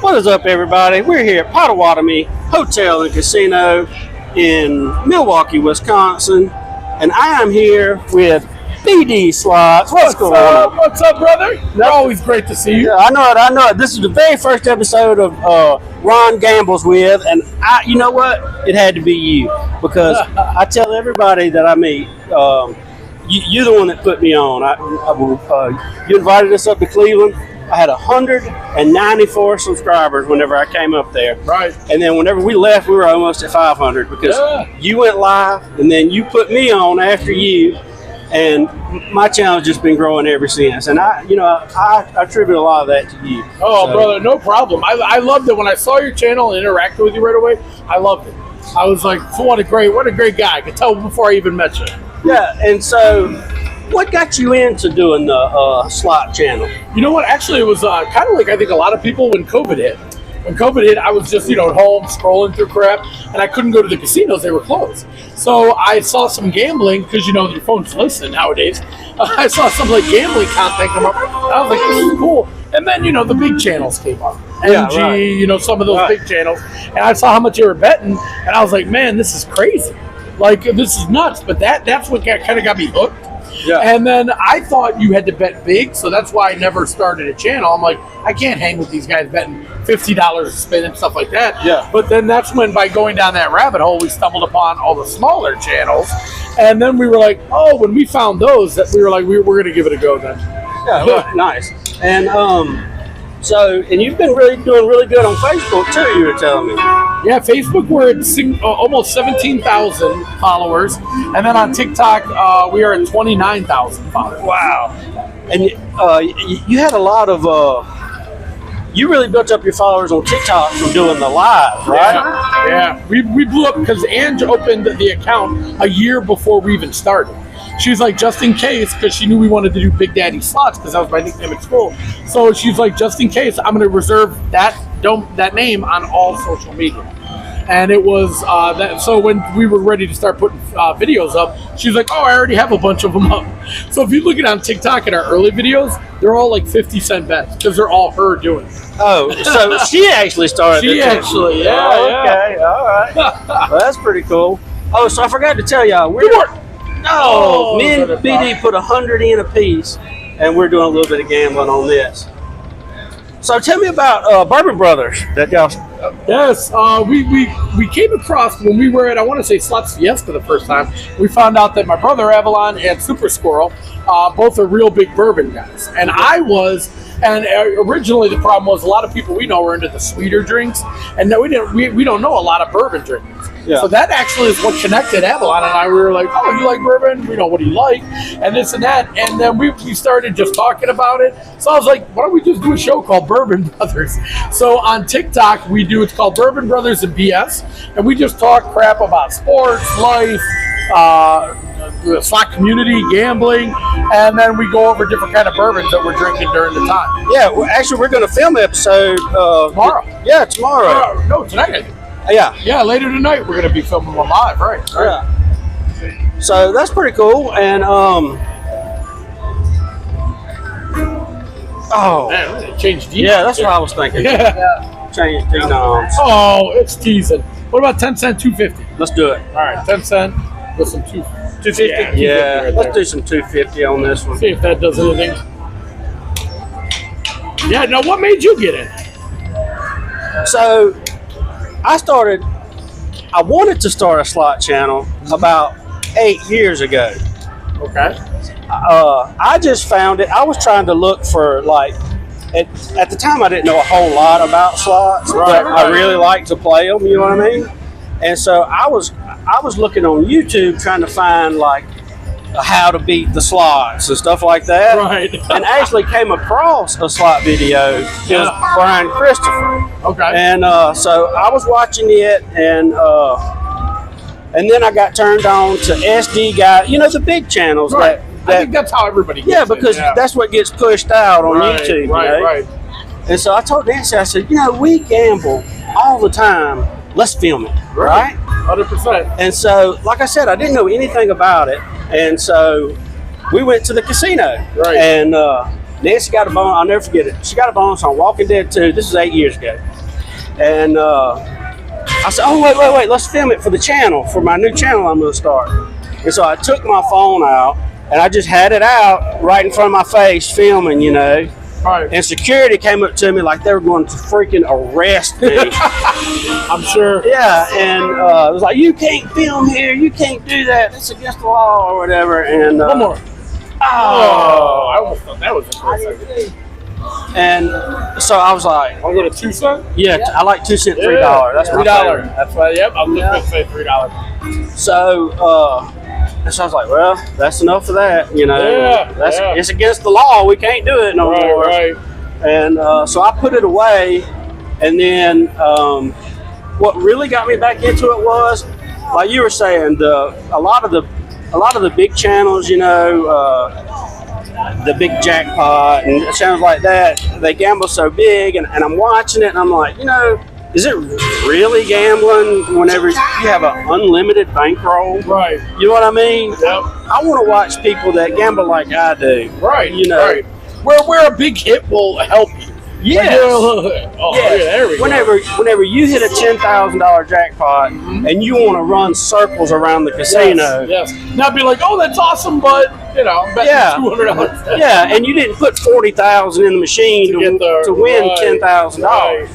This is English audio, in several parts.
What is up, everybody? We're here at Potawatomi Hotel and Casino in Milwaukee, Wisconsin, and I am here with BD Slots. What's going on? What's up, brother? Always great to see you. Yeah, I know it. This is the very first episode of Ron Gambles with, and you know what? It had to be you, because I tell everybody that I meet, you're the one that put me on. You invited us up to Cleveland. I had 194 subscribers whenever I came up there. Right. And then whenever we left, we were almost at 500 because you went live, and then you put me on after you, and my channel's just been growing ever since. And I attribute a lot of that to you. Oh, so, brother, no problem. I loved it when I saw your channel and interacted with you right away. I loved it. I was like, what a great guy. I could tell before I even met you. Yeah, and so what got you into doing the slot channel? You know what? Actually, it was kind of like I think a lot of people when COVID hit. When COVID hit, I was just, at home scrolling through crap, and I couldn't go to the casinos. They were closed. So I saw some gambling, because, your phone's listening nowadays. I saw some gambling content come up. I was like, this is cool. And then, the big channels came up. MG, right. Some of those big channels. And I saw how much you were betting, and I was like, man, this is crazy. This is nuts. But that's what kind of got me hooked. Yeah. And then I thought you had to bet big, so that's why I never started a channel. I'm like, I can't hang with these guys betting $50 a spin and stuff like that. Yeah. But then that's when, by going down that rabbit hole, we stumbled upon all the smaller channels. And then we were like, when we found those, that we were like, we're going to give it a go then. Yeah, nice. And and you've been doing really good on Facebook too, you were telling me. Yeah, Facebook, we're at almost 17,000 followers. And then on TikTok, we are at 29,000 followers. Wow. And you had a lot of, you really built up your followers on TikTok from doing the live, right? Yeah. We blew up because Ange opened the account a year before we even started. She was like, just in case, because she knew we wanted to do Big Daddy Slots, because that was my nickname at school. So she's like, just in case, I'm going to reserve that name on all social media. And it was so when we were ready to start putting videos up, she was like, I already have a bunch of them up. So if you look at on TikTok at our early videos, they're all like 50-cent bets because they're all her doing it. Oh, so she actually started it. She actually, yeah. Okay, all right. Well, that's pretty cool. Oh, so I forgot to tell y'all. Me and BD put 100 in a piece, and we're doing a little bit of gambling on this. So tell me about Bourbon Brothers that y'all. Yes, we came across when we were at, I want to say, Slots Fiesta the first time. We found out that my brother Avalon and Super Squirrel both are real big bourbon guys, and I was. And originally the problem was a lot of people we know were into the sweeter drinks, and we don't know a lot of bourbon drinkers. Yeah. So that actually is what connected Avalon and I. We were like, you like bourbon? We know what do you like, and this and that. And then we started just talking about it. So I was like, why don't we just do a show called Bourbon Brothers? So on TikTok it's called Bourbon Brothers and BS, and we just talk crap about sports, life, the slot community, gambling, and then we go over different kind of bourbons that we're drinking during the time. Yeah, we're going to film an episode tomorrow. Yeah, tomorrow. No, tonight I think. Yeah, later tonight we're going to be filming one live, right? Yeah. So that's pretty cool, and man, change denoms. Yeah, that's what I was thinking. Yeah. Change denoms. Oh, it's teasing. What about 10 cent, 250? Let's do it. All right, 10 cent with some 250. Yeah, right let's do some 250 on this one. See if that does anything. Yeah, now what made you get in? So, I wanted to start a slot channel about 8 years ago. Okay. I just found it. I was trying to look for, at the time I didn't know a whole lot about slots, but I really like to play them, you know what I mean? And so I was looking on YouTube trying to find how to beat the slots and stuff like that. Right. And actually came across a slot video. It was Brian Christopher. Okay. And so I was watching it, and then I got turned on to SD Guy, the big channels. Right. I think that's how everybody gets because that's what gets pushed out on YouTube. Right. And so I told Nancy, I said, we gamble all the time. Let's film it, right? 100%. And so, like I said, I didn't know anything about it. And so we went to the casino. Right. And Nancy got a bone. I'll never forget it. She got a bonus on Walking Dead 2. This is 8 years ago. And I said, oh, wait. Let's film it for the channel, for my new channel I'm going to start. And so I took my phone out, and I just had it out right in front of my face filming, you know. Right. And security came up to me like they were going to freaking arrest me. I'm sure. Yeah, and it was like, you can't film here. You can't do that. It's against the law or whatever. And one more. Oh, I almost thought that was the first. And so I was like, Want to go to 2 cents? yeah, I like 2 cents, $3. That's my $3. favorite. That's why. Yep, I was just going to say $3. So, and so I was like, well, that's enough of that, you know. Yeah, It's against the law. We can't do it no more. Right. And so I put it away. And then what really got me back into it was, like you were saying, a lot of the big channels, you know, the big jackpot and channels like that, they gamble so big, and I'm watching it and I'm like, you know, is it really gambling whenever you have an unlimited bankroll? Right. You know what I mean? Yep. I want to watch people that gamble like I do. Right. You know. Right. Where a big hit will help you. Yes. Yeah, there we go. Whenever you hit a $10,000 jackpot and you want to run circles around the casino. Yes. Not be like, oh, that's awesome, but you know, I'm betting $200. Yeah, and you didn't put $40,000 in the machine to win $10,000. Right.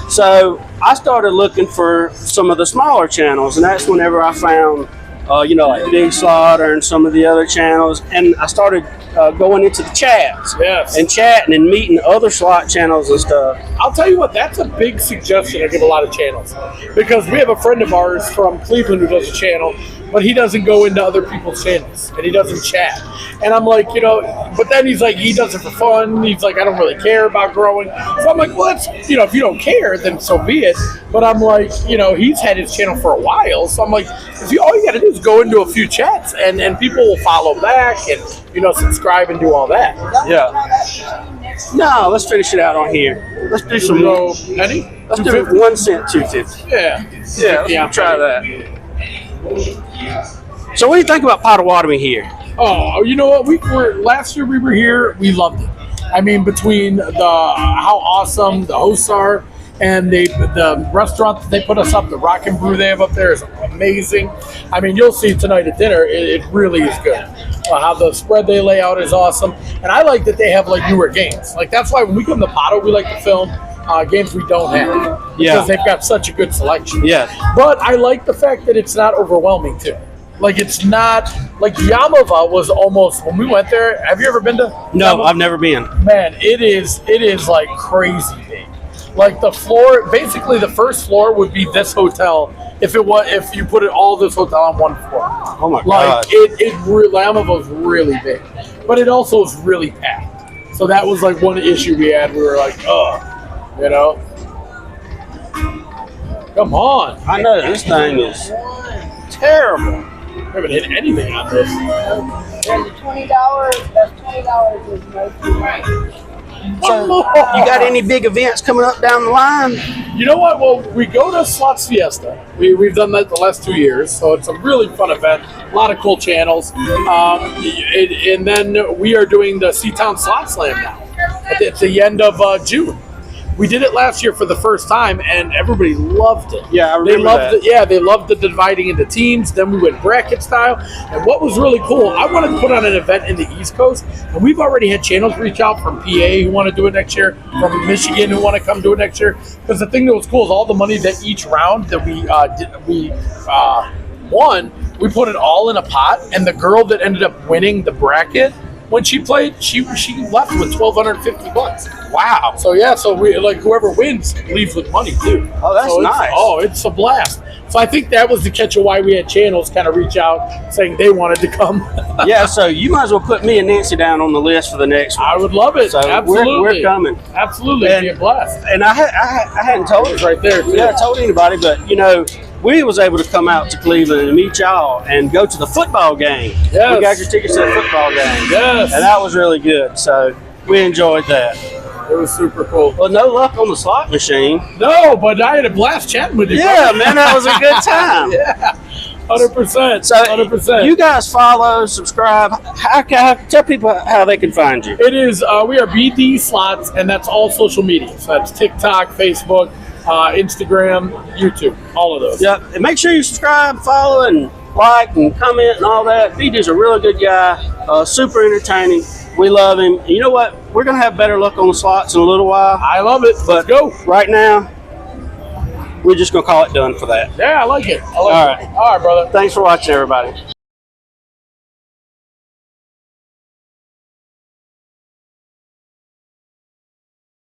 So I started looking for some of the smaller channels, and that's whenever I found, you know, like Big Slaughter and some of the other channels, and I started going into the chats and chatting and meeting other slot channels and stuff. I'll tell you what, that's a big suggestion I give a lot of channels, because we have a friend of ours from Cleveland who does a channel, but he doesn't go into other people's channels and he doesn't chat. And I'm like, you know, but then he's like, he does it for fun. He's like, I don't really care about growing. So I'm like, well, that's, you know, if you don't care, then so be it. But I'm like, you know, he's had his channel for a while. So I'm like, all you got to do is go into a few chats and people will follow back and, you know, subscribe and do all that. Yeah. No, let's finish it out on here. Let's do some more. Penny? Let's do 1 cent, $2.50. Yeah. Let's try that. So what do you think about Potawatomi here? Oh, you know what? Last year we were here. We loved it. I mean, between how awesome the hosts are and the restaurant that they put us up, the Rock and Brew they have up there is amazing. I mean, you'll see tonight at dinner. It really is good. How the spread they lay out is awesome, and I like that they have like newer games. Like that's why when we come to Potto, we like to film games we don't have because they've got such a good selection. Yeah. But I like the fact that it's not overwhelming too. Like it's not like Yamava was almost when we went there. Have you ever been to? No, Yamava? I've never been. Man, it is like crazy big. Like the floor, basically the first floor would be this hotel if you put this hotel on one floor. Oh my God! God! Yamava was really big, but it also was really packed. So that was like one issue we had. We were like, you know, come on. I know this thing is terrible. I haven't hit anything on this. And the $20, that's $20 is mostly right. So, you got any big events coming up down the line? You know what? Well, we go to Slots Fiesta. We've done that the last 2 years, so it's a really fun event. A lot of cool channels. And then we are doing the Seatown Slot Slam now at the end of June. We did it last year for the first time, and everybody loved it. Yeah, I remember they loved that. it. Yeah, they loved the dividing into teams. Then we went bracket style. And what was really cool, I wanted to put on an event in the East Coast, and we've already had channels reach out from PA who want to do it next year, from Michigan who want to come do it next year. Because the thing that was cool is all the money that each round that we won, we put it all in a pot, and the girl that ended up winning the bracket, when she played, she left with $1,250. Wow. So yeah, so we like whoever wins leaves with money too. Oh, that's nice. It's a blast. So I think that was the catch of why we had channels kind of reach out saying they wanted to come. Yeah, so you might as well put me and Nancy down on the list for the next one. I would love it. So absolutely, we're coming. Absolutely, it'd be a blast. And I hadn't told It's right there. Too. Yeah, I told anybody, but you know, we was able to come out to Cleveland and meet y'all and go to the football game. Yes. We got your tickets to the football game. Yes. And that was really good. So we enjoyed that. It was super cool. Well, no luck on the slot machine. No, but I had a blast chatting with you. Yeah, man, that was a good time. Yeah. 100%. So 100%. you guys follow, subscribe. Tell people how they can find you. It is, we are BD Slots, and that's all social media. So that's TikTok, Facebook, Instagram, YouTube, all of those. Yep. And make sure you subscribe, follow, and like, and comment, and all that. BD's a really good guy, super entertaining. We love him. And you know what? We're going to have better luck on the slots in a little while. I love it. Let's go. Right now, we're just going to call it done for that. Yeah, I like it. All right. All right, brother. Thanks for watching, everybody.